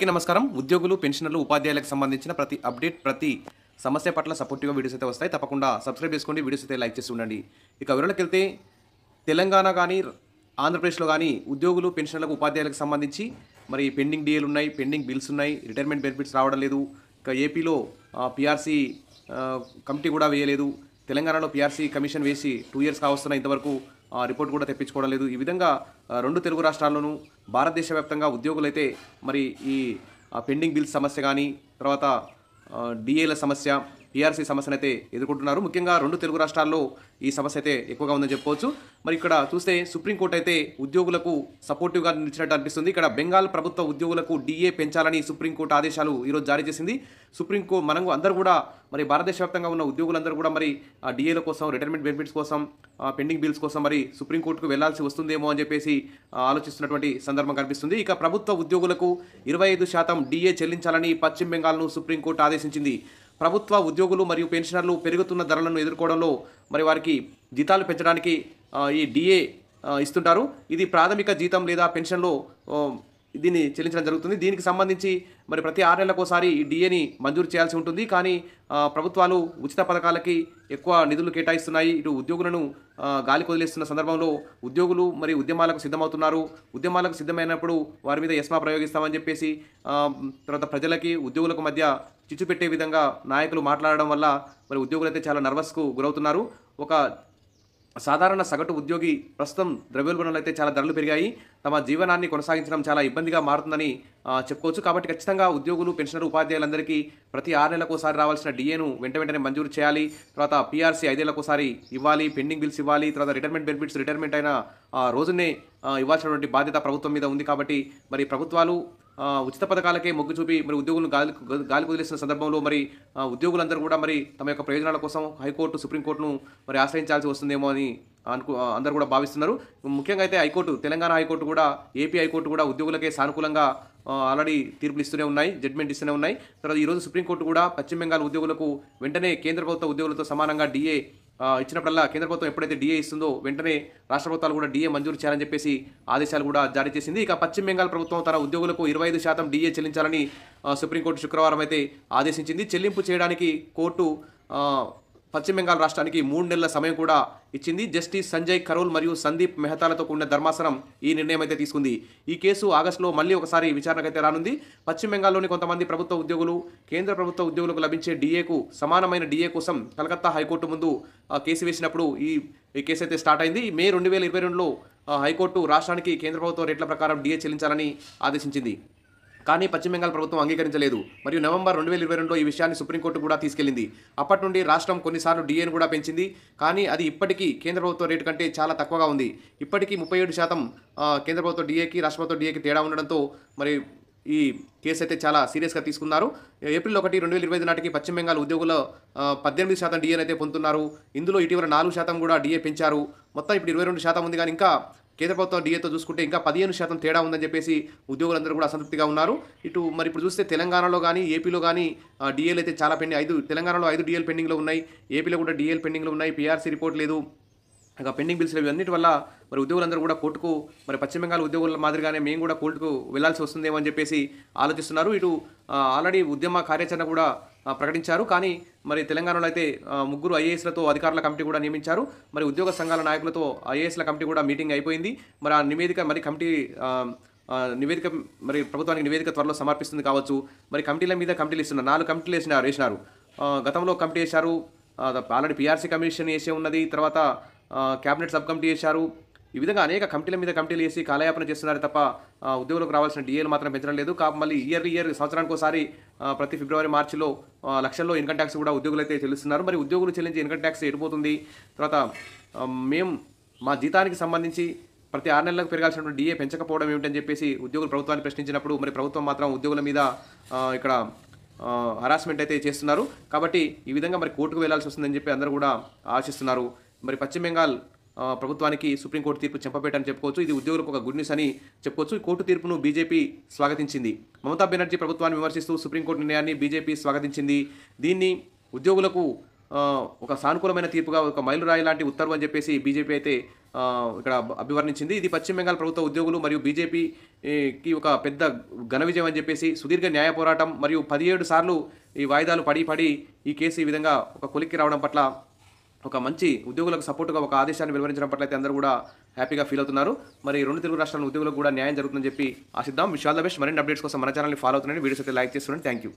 నమస్కారం. ఉద్యోగులు, పెన్షనర్లు, ఉపాధ్యాయులకు సంబంధించిన ప్రతి అప్డేట్, ప్రతి సమస్య పట్ల సపోర్టివ్‌గా వీడియోస్ అయితే వస్తాయి. తప్పకుండా సబ్స్క్రైబ్ చేసుకోండి. వీడియోస్ అయితే లైక్ చేసి ఉండండి. ఇక వివరాలకెళ్తే తెలంగాణ గానీ, ఆంధ్రప్రదేశ్‌లో గానీ ఉద్యోగులు, పెన్షనర్లకు, ఉపాధ్యాయులకు సంబంధించి మరి పెండింగ్ డీఏలు ఉన్నాయి, పెండింగ్ బిల్స్ ఉన్నాయి, రిటైర్మెంట్ బెనిఫిట్స్ రావడం లేదు. ఇక ఏపీలో పీఆర్సీ కమిటీ కూడా వేయలేదు. తెలంగాణలో పీఆర్సీ కమిషన్ వేసి 2 ఇయర్స్ కావస్తున్న ఇంతవరకు రిపోర్ట్ కూడా తెప్పించుకోవడం లేదు. ఈ విధంగా 2 తెలుగు రాష్ట్రాల్లోనూ భారతదేశ వ్యాప్తంగా ఉద్యోగులైతే మరి ఈ పెండింగ్ బిల్స్ సమస్య కానీ, తర్వాత డీఏల సమస్య, పీఆర్సీ సమస్యనైతే ఎదుర్కొంటున్నారు. ముఖ్యంగా 2 తెలుగు రాష్ట్రాల్లో ఈ సమస్య అయితే ఎక్కువగా ఉందని చెప్పుకోవచ్చు. మరి ఇక్కడ చూస్తే సుప్రీంకోర్టు అయితే ఉద్యోగులకు సపోర్టివ్‌గా నిలిచినట్టు అనిపిస్తుంది. ఇక్కడ బెంగాల్ ప్రభుత్వ ఉద్యోగులకు డీఏ పెంచాలని సుప్రీంకోర్టు ఆదేశాలు ఈరోజు జారీ చేసింది. మనం అందరూ కూడా మరి భారతదేశ వ్యాప్తంగా ఉన్న ఉద్యోగులందరూ కూడా మరి డీఏల కోసం, రిటైర్మెంట్ బెనిఫిట్స్ కోసం, పెండింగ్ బిల్స్ కోసం మరి సుప్రీంకోర్టుకు వెళ్లాల్సి వస్తుందేమో అని చెప్పేసి ఆలోచిస్తున్నటువంటి సందర్భం కనిపిస్తుంది. ఇక ప్రభుత్వ ఉద్యోగులకు 25% డీఏ చెల్లించాలని పశ్చిమ బెంగాల్ను సుప్రీంకోర్టు ఆదేశించింది. ప్రభుత్వ ఉద్యోగులు మరియు పెన్షనర్లు పెరుగుతున్న ధరలను ఎదుర్కోవడంలో మరి వారికి జీతాలు పెంచడానికి ఈ డీఏ ఇస్తుంటారు. ఇది ప్రాథమిక జీతం లేదా పెన్షన్లో దీన్ని చెల్లించడం జరుగుతుంది. దీనికి సంబంధించి మరి ప్రతి 6 నెలలకోసారి ఈ డీఏని మంజూరు చేయాల్సి ఉంటుంది. కానీ ప్రభుత్వాలు ఉచిత పథకాలకి ఎక్కువ నిధులు కేటాయిస్తున్నాయి. ఇటు ఉద్యోగులను గాలికి వదిలేస్తున్న సందర్భంలో ఉద్యోగులు మరి ఉద్యమాలకు సిద్ధమవుతున్నారు. ఉద్యమాలకు సిద్ధమైనప్పుడు వారి మీద ఎస్మా ప్రయోగిస్తామని చెప్పేసి తర్వాత ప్రజలకి, ఉద్యోగులకు మధ్య చిచ్చు పెట్టే విధంగా నాయకులు మాట్లాడడం వల్ల మరి ఉద్యోగులైతే చాలా నర్వస్కు గురవుతున్నారు. ఒక సాధారణ సగటు ఉద్యోగి ప్రస్తుతం ద్రవ్యోల్బణంలో అయితే చాలా ధరలు పెరిగాయి. తమ జీవనాన్ని కొనసాగించడం చాలా ఇబ్బందిగా మారుతుందని చెప్పుకోవచ్చు. కాబట్టి ఖచ్చితంగా ఉద్యోగులు, పెన్షనర్, ఉపాధ్యాయులందరికీ ప్రతి 6 నెలలకోసారి రావాల్సిన డీఏను వెంటనే మంజూరు చేయాలి. తర్వాత పీఆర్సీ 5 ఏళ్లకోసారి ఇవ్వాలి. పెండింగ్ బిల్స్ ఇవ్వాలి. తర్వాత రిటైర్మెంట్ బెనిఫిట్స్ రిటైర్మెంట్ అయిన రోజునే ఇవ్వాల్సినటువంటి బాధ్యత ప్రభుత్వం మీద ఉంది. కాబట్టి మరి ప్రభుత్వాలు ఉచిత పథకాలకే మొగ్గు చూపి మరి ఉద్యోగులను గాలికి వదిలేసిన సందర్భంలో మరి ఉద్యోగులందరూ కూడా మరి తమ యొక్క ప్రయోజనాల కోసం హైకోర్టు, సుప్రీంకోర్టును మరి ఆశ్రయించాల్సి వస్తుందేమో అని అందరూ కూడా భావిస్తున్నారు. ముఖ్యంగా అయితే హైకోర్టు, తెలంగాణ హైకోర్టు కూడా, ఏపీ హైకోర్టు కూడా ఉద్యోగులకే సానుకూలంగా ఆల్రెడీ తీర్పులు ఇస్తూనే ఉన్నాయి, జడ్జిమెంట్ ఇస్తూనే ఉన్నాయి. తర్వాత ఈరోజు సుప్రీంకోర్టు కూడా పశ్చిమ బెంగాల్ ఉద్యోగులకు వెంటనే కేంద్ర ప్రభుత్వ ఉద్యోగులతో సమానంగా డీఏ ఇచ్చినప్పుడల్లా కేంద్ర ప్రభుత్వం ఎప్పుడైతే డీఏ ఇస్తుందో వెంటనే రాష్ట్ర ప్రభుత్వాలు కూడా డీఏ మంజూరు చేయాలని చెప్పేసి ఆదేశాలు కూడా జారీ చేసింది. ఇక పశ్చిమ బెంగాల్ ప్రభుత్వం తన ఉద్యోగులకు 25% డీఏ చెల్లించాలని సుప్రీంకోర్టు శుక్రవారం అయితే ఆదేశించింది. చెల్లింపు చేయడానికి కోర్టు పశ్చిమ బెంగాల్ రాష్ట్రానికి 3 నెలల సమయం కూడా ఇచ్చింది. జస్టిస్ సంజయ్ కరోల్ మరియు సందీప్ మెహతాలతో కూడిన ధర్మాసనం ఈ నిర్ణయం అయితే తీసుకుంది. ఈ కేసు ఆగస్టులో మళ్ళీ ఒకసారి విచారణకైతే రానుంది. పశ్చిమ బెంగాల్లోని కొంతమంది ప్రభుత్వ ఉద్యోగులు కేంద్ర ప్రభుత్వ ఉద్యోగులకు లభించే డీఏకు సమానమైన డీఏ కోసం కలకత్తా హైకోర్టు ముందు కేసు వేసినప్పుడు ఈ కేసు అయితే స్టార్ట్ అయింది. మే 2022లో హైకోర్టు రాష్ట్రానికి కేంద్ర ప్రభుత్వం రేట్ల ప్రకారం డీఏ చెల్లించాలని ఆదేశించింది. కానీ పశ్చిమ బెంగాల్ ప్రభుత్వం అంగీకరించలేదు. మరియు నవంబర్ 2022లో ఈ విషయాన్ని సుప్రీంకోర్టు కూడా తీసుకెళ్లింది. అప్పటి నుండి రాష్ట్రం కొన్నిసార్లు డీఏను కూడా పెంచింది. కానీ అది ఇప్పటికీ కేంద్ర ప్రభుత్వ రేటు కంటే చాలా తక్కువగా ఉంది. ఇప్పటికీ 37% కేంద్ర ప్రభుత్వ డీఏకి, రాష్ట్ర ప్రభుత్వ డీఏకి తేడా ఉండడంతో మరి ఈ కేసు అయితే చాలా సీరియస్గా తీసుకున్నారు. ఏప్రిల్ 1, 2025 నాటికి పశ్చిమ బెంగాల్ ఉద్యోగుల 18% డీఏని అయితే పొందుతున్నారు. ఇందులో ఇటీవల 4% కూడా డీఏ పెంచారు. మొత్తం ఇప్పుడు 22% ఉంది. కానీ ఇంకా కేంద్ర ప్రభుత్వం డీఏతో చూసుకుంటే ఇంకా 15% తేడా ఉందని చెప్పేసి ఉద్యోగులందరూ కూడా అసంతృప్తిగా ఉన్నారు. మరి ఇప్పుడు చూస్తే తెలంగాణలో కానీ, ఏపీలో కానీ డీఏలు అయితే చాలా తెలంగాణలో 5 డీఏలు పెండింగ్లో ఉన్నాయి. ఏపీలో కూడా డీఏలు పెండింగ్లో ఉన్నాయి. పీఆర్సీ రిపోర్ట్ లేదు. ఇంకా పెండింగ్ బిల్స్ ఇవన్నిటి వల్ల మరి ఉద్యోగులందరూ కూడా కోర్టుకు, మరి పశ్చిమ బెంగాల్ ఉద్యోగుల మాదిరిగానే మేము కూడా కోర్టుకు వెళ్లాల్సి వస్తుందేమో అని చెప్పేసి ఆలోచిస్తున్నారు. ఇటు ఆల్రెడీ ఉద్యమ కార్యాచరణ కూడా ప్రకటించారు. కానీ మరి తెలంగాణలో అయితే 3 ఐఏఎస్లతో అధికారుల కమిటీ కూడా నియమించారు. మరి ఉద్యోగ సంఘాల నాయకులతో ఐఏఎస్ల కమిటీ కూడా మీటింగ్ అయిపోయింది. మరి ఆ నివేదిక మరి ప్రభుత్వానికి నివేదిక త్వరలో సమర్పిస్తుంది కావచ్చు. మరి కమిటీల మీద కమిటీలు ఇస్తున్నారు. 4 కమిటీలు వేసినారు. గతంలో కమిటీ వేశారు. ఆల్రెడీ పీఆర్సీ కమిషన్ వేసే ఉన్నది. తర్వాత క్యాబినెట్ సబ్ కమిటీ వేశారు. ఈ విధంగా అనేక కమిటీల మీద కమిటీలు వేసి కాలయాపన చేస్తున్నారు తప్ప ఉద్యోగులకు రావాల్సిన డీఏలు మాత్రం పెంచడం లేదు. మళ్ళీ ఇయర్ సంవత్సరానికి ఒకసారి ప్రతి ఫిబ్రవరి, మార్చిలో లక్షల్లో ఇన్కమ్ ట్యాక్స్ కూడా ఉద్యోగులు అయితే చెల్లిస్తున్నారు. మరి ఉద్యోగులు చెల్లించే ఇన్కమ్ ట్యాక్స్ ఎడిపోతుంది. తర్వాత మేము మా జీతానికి సంబంధించి ప్రతి 6 నెలలకు పెరగాల్సినటువంటి డీఏ పెంచకపోవడం ఏమిటని చెప్పేసి ఉద్యోగులు ప్రభుత్వాన్ని ప్రశ్నించినప్పుడు మరి ప్రభుత్వం మాత్రం ఉద్యోగుల మీద ఇక్కడ హరాస్మెంట్ అయితే చేస్తున్నారు. కాబట్టి ఈ విధంగా మరి కోర్టుకు వెళ్లాల్సి వస్తుందని చెప్పి అందరూ కూడా ఆశిస్తున్నారు. మరి పశ్చిమ బెంగాల్ ప్రభుత్వానికి సుప్రీంకోర్టు తీర్పు చెంపపేటని చెప్పుకోవచ్చు. ఇది ఉద్యోగులకు ఒక గుడ్ న్యూస్ అని చెప్పుకోవచ్చు. ఈ కోర్టు తీర్పును బీజేపీ స్వాగతించింది. మమతా బెనర్జీ ప్రభుత్వాన్ని విమర్శిస్తూ సుప్రీంకోర్టు నిర్ణయాన్ని బీజేపీ స్వాగతించింది. దీన్ని ఉద్యోగులకు ఒక సానుకూలమైన తీర్పుగా ఒక మైలురాయి లాంటి ఉత్తర్వు అని చెప్పేసి బీజేపీ అయితే ఇక్కడ అభివర్ణించింది. ఇది పశ్చిమ బెంగాల్ ప్రభుత్వ ఉద్యోగులు మరియు బీజేపీకి ఒక పెద్ద ఘన విజయం అని చెప్పేసి, సుదీర్ఘ న్యాయ పోరాటం మరియు 17 సార్లు ఈ వాయిదాలు పడి ఈ కేసు ఈ విధంగా ఒక కొలిక్కి రావడం పట్ల ఒక మంచి ఉద్యోగులకు సపోర్టుగా ఒక ఆదేశాన్ని వెలువరించడం పట్ల అయితే అందరూ కూడా హ్యాపీగా ఫీల్ అవుతున్నారు. మరి 2 తెలుగు రాష్ట్రాల ఉద్యోగులకు కూడా న్యాయం జరుగుతుందని చెప్పి ఆశిద్దాం. Wish all the best. మరిన్ని అప్డేట్స్ కోసం మన ఛానల్ని ఫాలో అవుతుండండి. వీడియోస్ అయితే లైక్ చేస్తుండండి. Thank you.